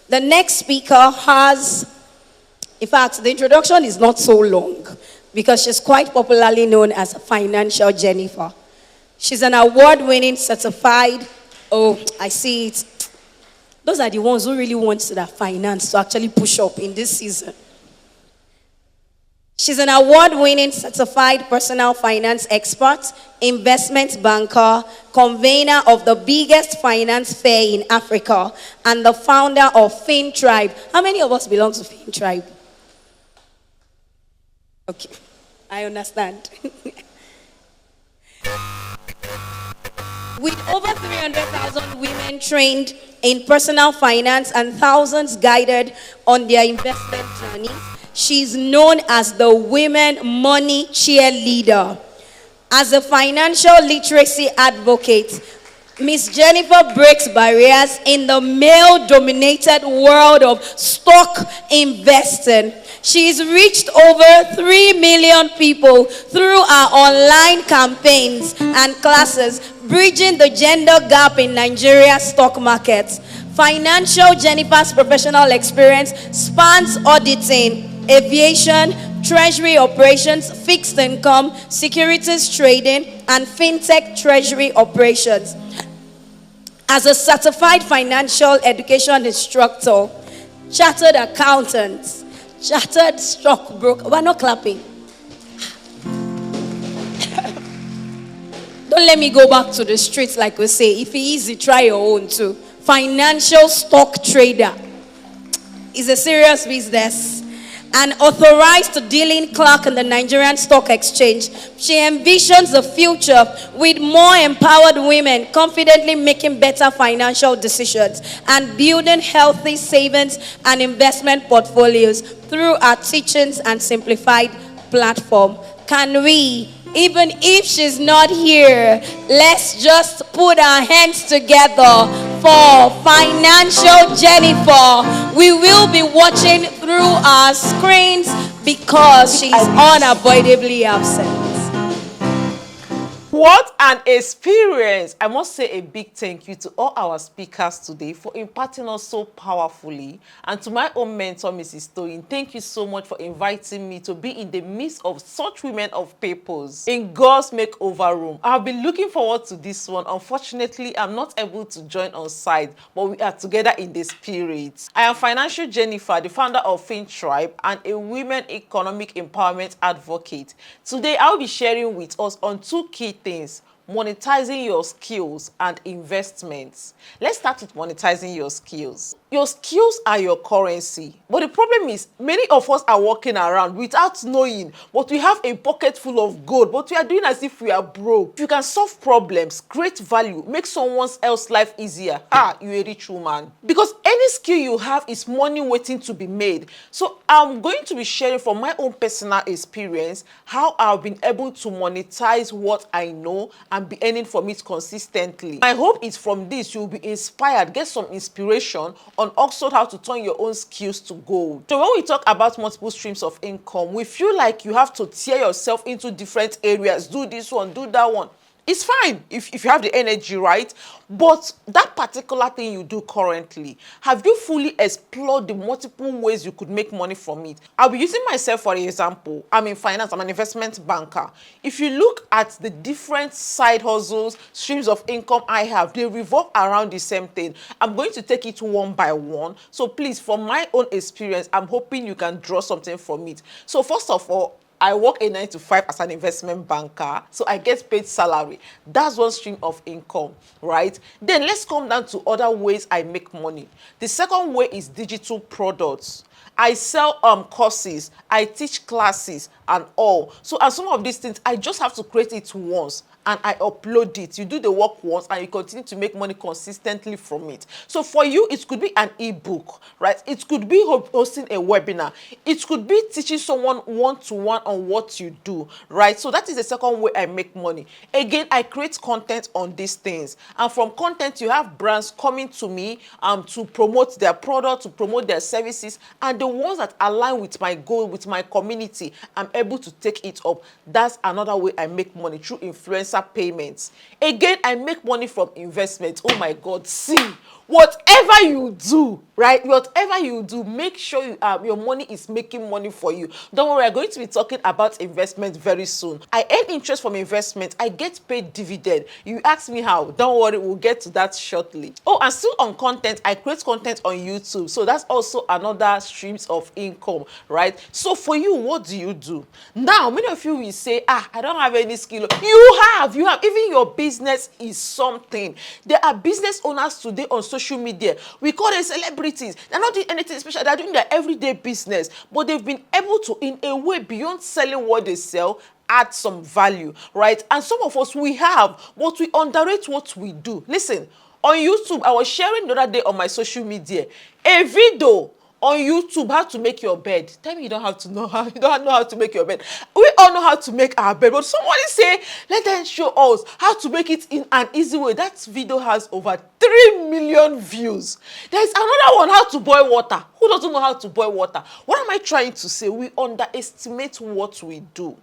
The next speaker has, in fact, the introduction is not so long because she's quite popularly known as Financial Jennifer. She's an award-winning certified, oh, I see it. Those are the ones who really want that finance to actually push up in this season. She's an award-winning certified personal finance expert, investment banker, convener of the biggest finance fair in Africa, and the founder of Fin Tribe. How many of us belong to Fin Tribe? Okay, I understand. With over 300,000 women trained in personal finance and thousands guided on their investment journeys, she's known as the women money cheerleader. As a financial literacy advocate, Miss Jennifer breaks barriers in the male-dominated world of stock investing. She's reached over 3 million people through our online campaigns and classes, bridging the gender gap in Nigeria's stock markets. Financial Jennifer's professional experience spans auditing, aviation, treasury operations, fixed income, securities trading, and fintech treasury operations. As a certified financial education instructor, chartered accountant, chartered stockbroker, we're not clapping. Don't let me go back to the streets like we say. If it's easy, try your own too. Financial stock trader is a serious business. An authorized dealing clerk in the Nigerian Stock Exchange, she envisions a future with more empowered women confidently making better financial decisions and building healthy savings and investment portfolios through our teachings and simplified platform. Can we, even if she's not here, let's just put our hands together for Financial Jennifer. We will be watching through our screens because she's unavoidably absent. What an experience! I must say a big thank you to all our speakers today for imparting us so powerfully, and to my own mentor, Mrs. Toyin. Thank you so much for inviting me to be in the midst of such women of purpose in God's makeover room. I've been looking forward to this one. Unfortunately, I'm not able to join on site, but we are together in the spirit. I am Financial Jennifer, the founder of Fin Tribe and a women economic empowerment advocate. Today, I'll be sharing with us on two key things: monetizing your skills and investments. Let's start with monetizing your skills. Your skills are your currency. But the problem is, many of us are walking around without knowing, but we have a pocket full of gold, but we are doing as if we are broke. If you can solve problems, create value, make someone else's life easier, you're a rich woman. Because any skill you have is money waiting to be made. So I'm going to be sharing from my own personal experience how I've been able to monetize what I know and be earning from it consistently. My hope is from this you'll be inspired, get some inspiration on also how to turn your own skills to gold. So when we talk about multiple streams of income, we feel like you have to tear yourself into different areas, do this one, do that one. It's fine if you have the energy, right? But that particular thing you do currently, have you fully explored the multiple ways you could make money from it? I'll be using myself for example. I'm in finance, I'm an investment banker. If you look at the different side hustles, streams of income I have, they revolve around the same thing. I'm going to take it one by one. So please, from my own experience, I'm hoping you can draw something from it. So first of all, I work a 9 to 5 as an investment banker, so I get paid salary. That's one stream of income, right? Then let's come down to other ways I make money. The second way is digital products. I sell courses, I teach classes and all. So and some of these things, I just have to create it once and I upload it. You do the work once and you continue to make money consistently from it. So for you, it could be an ebook, right? It could be hosting a webinar. It could be teaching someone one-to-one on what you do, right? So that is the second way I make money. Again, I create content on these things. And from content, you have brands coming to me to promote their product, to promote their services, and the ones that align with my goal, with my community, I'm able to take it up. That's another way I make money, through influencer payments. Again, I make money from investment. Oh my God, see, whatever you do, right, whatever you do, make sure your money is making money for you. Don't worry, I'm going to be talking about investment very soon. I earn interest from investment. I get paid dividend. You ask me how, don't worry, we'll get to that shortly. Oh, and still on content, I create content on YouTube, so that's also another streams of income, right? So for you, what do you do? Now, many of you will say, I don't have any skill. You have. Even your business is something. There are business owners today on social media. We call them celebrities. They're not doing anything special. They're doing their everyday business, but they've been able to, in a way, beyond selling what they sell, add some value, right? And some of us, we have, but we underrate what we do. Listen, on YouTube, I was sharing the other day on my social media a video on YouTube, how to make your bed. Tell me you don't know how to make your bed. We all know how to make our bed, but somebody say, let them show us how to make it in an easy way. That video has over 3 million views. There's another one, how to boil water. Who doesn't know how to boil water? What am I trying to say? We underestimate what we do.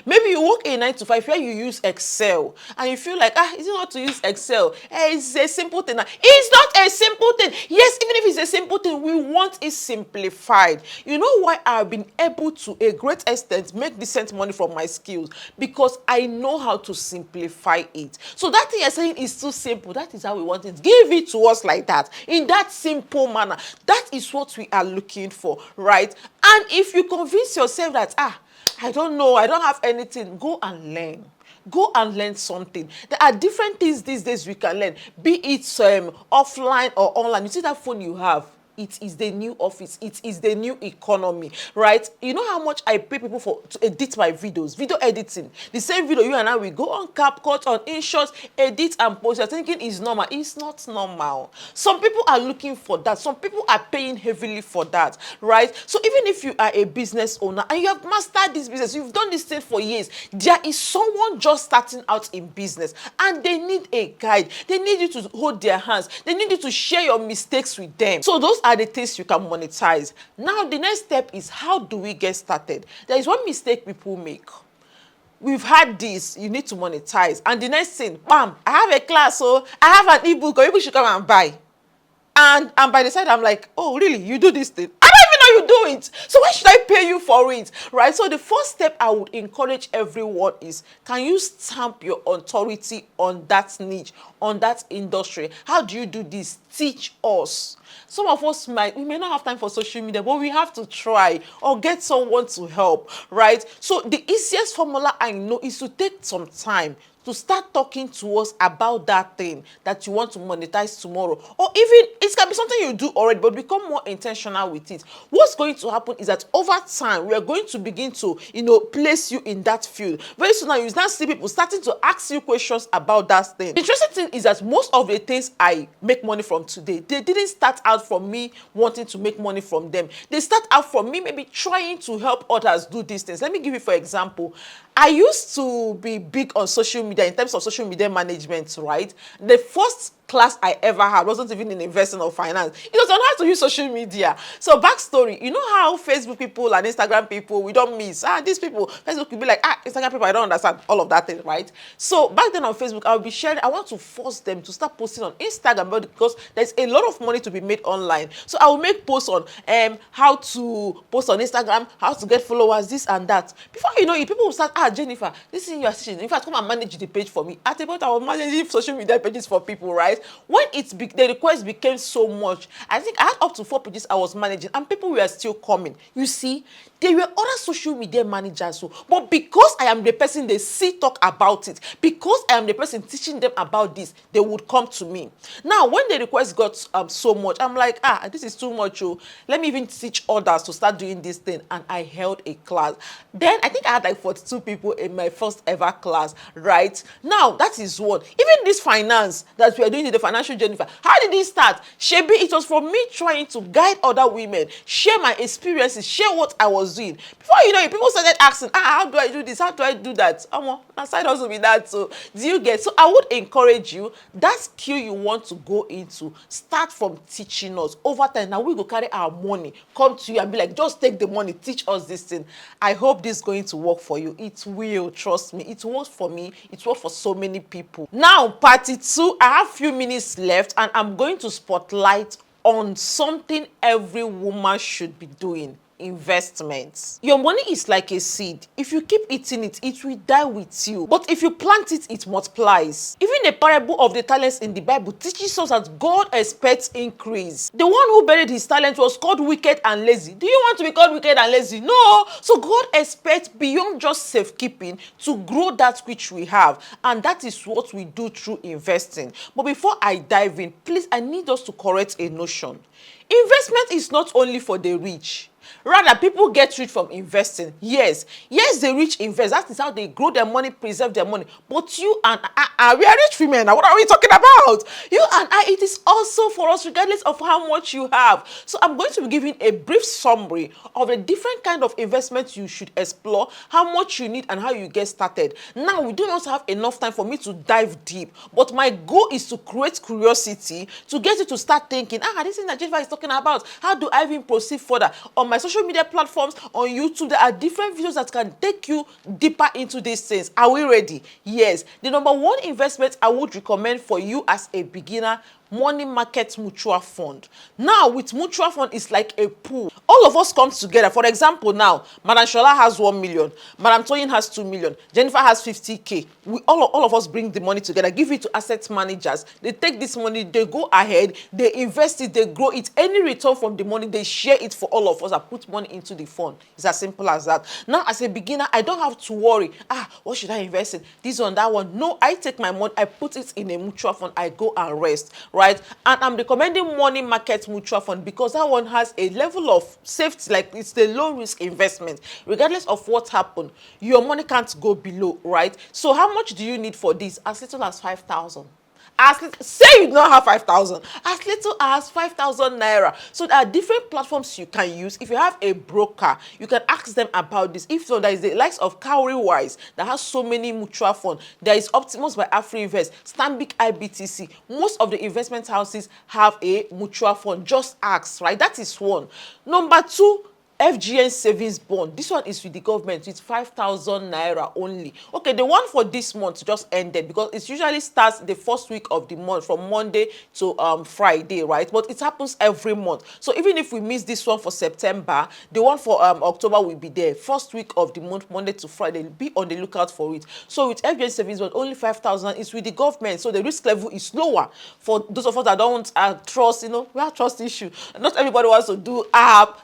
Maybe you work a 9 to 5 where you use Excel and you feel like, is it not to use Excel? It's a simple thing. It's not a simple thing. Yes, even if it's a simple thing, we want it simplified. You know why I've been able to a great extent make decent money from my skills? Because I know how to simplify it. So that thing you're saying is too simple. That is how we want it. Give it to us like that, in that simple manner. That is what we are looking for, right? And if you convince yourself that, I don't know, I don't have anything, go and learn. Go and learn something. There are different things these days we can learn, be it offline or online. You see that phone you have? It is the new office. It is the new economy, right? You know how much I pay people to edit my videos, video editing. The same video you and I will go on CapCut, on InShot, edit and post. You're thinking it's normal. It's not normal. Some people are looking for that. Some people are paying heavily for that, right? So even if you are a business owner and you have mastered this business, you've done this thing for years, there is someone just starting out in business and they need a guide. They need you to hold their hands. They need you to share your mistakes with them. So those are the things you can monetize. Now, the next step is, how do we get started? There is one mistake people make. We've had this, you need to monetize. And the next thing, bam, I have a class, so I have an ebook, or people should come and buy. And by the side, I'm like, oh, really? You do this thing? I don't even know you do it. So why should I pay you for it? Right? So the first step I would encourage everyone is, can you stamp your authority on that niche, on that industry? How do you do this? Teach us. Some of us we may not have time for social media, but we have to try or get someone to help, right? So the easiest formula I know is to take some time to start talking to us about that thing that you want to monetize tomorrow. Or even, it can be something you do already, but become more intentional with it. What's going to happen is that over time, we are going to begin to, place you in that field. Very soon now, you now see people starting to ask you questions about that thing. The interesting thing is that most of the things I make money from today, they didn't start out from me wanting to make money from them. They start out from me maybe trying to help others do these things. Let me give you, for example, I used to be big on social media in terms of social media management, right? The first class I ever had wasn't even in investing or finance. It was on how to use social media. So backstory, you know how Facebook people and Instagram people, we don't miss. These people, Facebook will be like, Instagram people, I don't understand all of that thing, right? So back then on Facebook, I would be sharing, I want to force them to start posting on Instagram because there's a lot of money to be made online. So I will make posts on how to post on Instagram, how to get followers, this and that. Before you know it, people will start, Jennifer, this is your assistant. In fact, come and manage the page for me. At a point, I was managing social media pages for people, right? When the request became so much, I think I had up to 4 pages I was managing, and people were still coming. You see, there were other social media managers, but because I am the person they see talk about it, because I am the person teaching them about this, they would come to me. Now, when the request got so much, I'm like, this is too much. Let me even teach others to start doing this thing, and I held a class. Then I think I had like 42 people in my first ever class, right? Now, that is what, even this finance that we are doing in the financial Jennifer, how did it start? Shebi, it was from me trying to guide other women, share my experiences, share what I was doing. Before you know it, people started asking, how do I do this? How do I do that? My side also be that. So do you get? So I would encourage you, that skill you want to go into, start from teaching us. Over time, now we go carry our money, come to you and be like, just take the money, teach us this thing. I hope this is going to work for you. It will, trust me. It works for me. It works for so many people. Now, part 2, I have few minutes left, and I'm going to spotlight on something every woman should be doing: investments. Your money is like a seed. If you keep eating it, it will die with you. But if you plant it, it multiplies. Even the parable of the talents in the Bible teaches us that God expects increase. The one who buried his talent was called wicked and lazy. Do you want to be called wicked and lazy? No. So God expects beyond just safekeeping to grow that which we have. And that is what we do through investing. But before I dive in, please, I need us to correct a notion. Investment is not only for the rich. Rather, people get rich from investing. Yes, the rich invest. That is how they grow their money, preserve their money. But you and I, we are rich women. What are we talking about? You and I, it is also for us, regardless of how much you have. So I'm going to be giving a brief summary of the different kind of investments you should explore, how much you need, and how you get started. Now, we do not have enough time for me to dive deep, but my goal is to create curiosity, to get you to start thinking, this thing that Jennifer is talking about, how do I even proceed further? On my social media platforms, on YouTube, there are different videos that can take you deeper into these things. Are we ready? Yes. The number one investment I would recommend for you as a beginner: money market mutual fund. Now, with mutual fund, it's like a pool. All of us come together. For example, now, Madam Shola has 1 million, Madam Toyin has 2 million, Jennifer has 50K. We all of us bring the money together, give it to asset managers. They take this money, they go ahead, they invest it, they grow it. Any return from the money, they share it for all of us and put money into the fund. It's as simple as that. Now, as a beginner, I don't have to worry. What should I invest in? This one, that one. No, I take my money, I put it in a mutual fund, I go and rest. Right? And I'm recommending money market mutual fund because that one has a level of safety, like it's the low risk investment. Regardless of what happened, your money can't go below, right? So how much do you need for this? As little as 5,000. Say you don't have 5,000, as little as 5,000 naira. So there are different platforms you can use. If you have a broker, you can ask them about this. If so, there is the likes of Cowrywise that has so many mutual funds. There is Optimus by AfriInvest, Stanbic IBTC. Most of the investment houses have a mutual fund. Just ask, right? That is one. Number two, FGN savings bond. This one is with the government with 5,000 naira only. Okay, the one for this month just ended because it usually starts the first week of the month from Monday to Friday, right? But it happens every month. So even if we miss this one for September, the one for October will be there. First week of the month, Monday to Friday. Be on the lookout for it. So with FGN savings bond, only 5,000 is with the government. So the risk level is lower. For those of us that don't trust, we have trust issue. Not everybody wants to do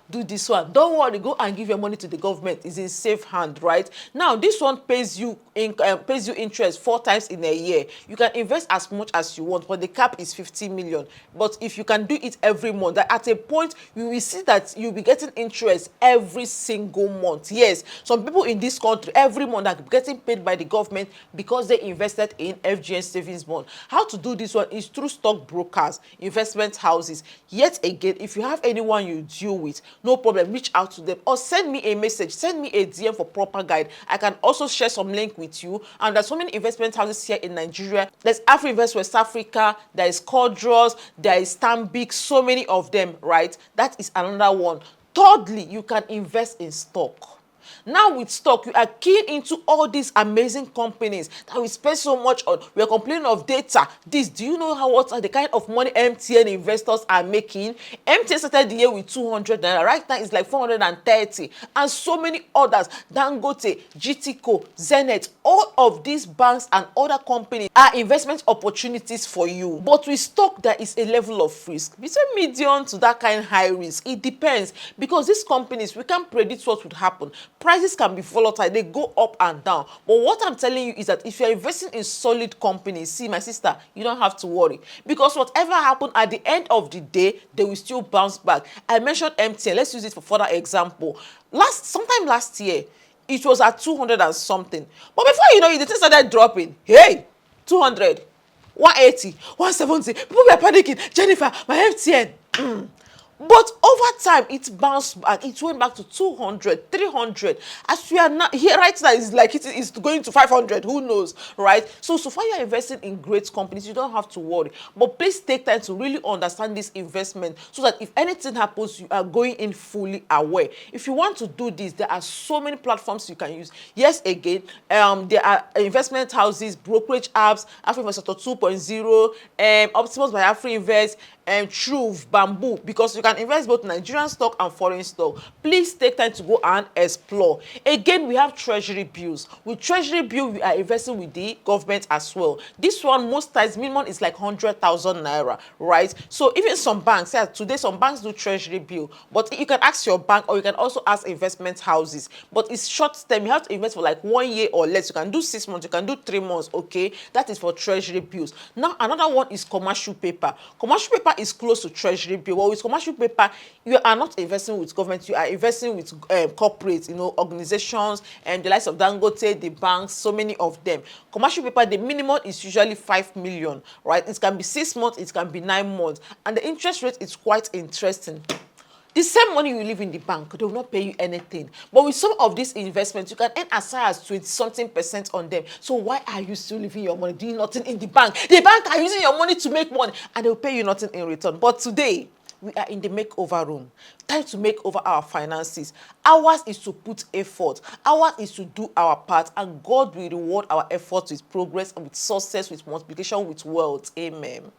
do this one. Don't worry, go and give your money to the government. It's in safe hand, right? Now, this one pays you interest 4 times in a year. You can invest as much as you want, but the cap is 50 million. But if you can do it every month, that at a point you will see that you'll be getting interest every single month. Yes, some people in this country every month are getting paid by the government because they invested in FGN savings bond. How to do this one is through stock brokers, investment houses. Yet again, if you have anyone you deal with, no problem, reach out to them or send me a message, send me a DM for proper guide. I can also share some link with you. And there's so many investment houses here in Nigeria. There's AfriInvest West Africa, there is Codros, there is Stanbic, so many of them, right? That is another one. Thirdly, you can invest in stock. Now with stock, you are keying into all these amazing companies that we spend so much on. We are complaining of data. Do you know what are the kind of money MTN investors are making? MTN started the year with 200 naira. Right now it's like 430. And so many others. Dangote, GTCO, Zenith, all of these banks and other companies are investment opportunities for you. But with stock, there is a level of risk. Between medium to that kind of high risk, it depends. Because these companies, we can't predict what would happen. Prices can be volatile, they go up and down. But what I'm telling you is that if you're investing in solid companies, see, my sister, you don't have to worry. Because whatever happened at the end of the day, they will still bounce back. I mentioned MTN. Let's use it for further example. Sometime last year, it was at 200 and something. But before you know it, the thing started dropping. Hey, 200, 180, 170. People were panicking. Jennifer, my MTN. But over time, it bounced back. It went back to 200, 300. As we are now here right now, it's like it is going to 500. Who knows, right? So far you're investing in great companies, you don't have to worry. But please take time to really understand this investment so that if anything happens, you are going in fully aware. If you want to do this, there are so many platforms you can use. Yes, again, there are investment houses, brokerage apps, AfriInvestor 2.0, Optimus by AfriInvest, Truth, Bamboo, because you can invest both Nigerian stock and foreign stock. Please take time to go and explore. Again, we have treasury bills. With treasury bill, we are investing with the government as well. This one, most times, minimum is like 100,000 naira, right? So even some banks, yeah, today some banks do treasury bill, but you can ask your bank or you can also ask investment houses. But it's short term. You have to invest for like 1 year or less. You can do 6 months, you can do 3 months, okay? That is for treasury bills. Now, another one is commercial paper. Commercial paper is close to treasury bill. Well, with commercial paper, you are not investing with government, you are investing with corporates, organizations, and the likes of Dangote, the banks, so many of them. Commercial paper, the minimum is usually 5 million, right? It can be 6 months, it can be 9 months, and the interest rate is quite interesting. The same money you leave in the bank, they will not pay you anything. But with some of these investments, you can earn as high as 20-something% on them. So why are you still leaving your money, doing nothing in the bank? The bank are using your money to make money, and they will pay you nothing in return. But today, we are in the makeover room. Time to make over our finances. Ours is to put effort. Ours is to do our part, and God will reward our efforts with progress and with success, with multiplication, with wealth. Amen.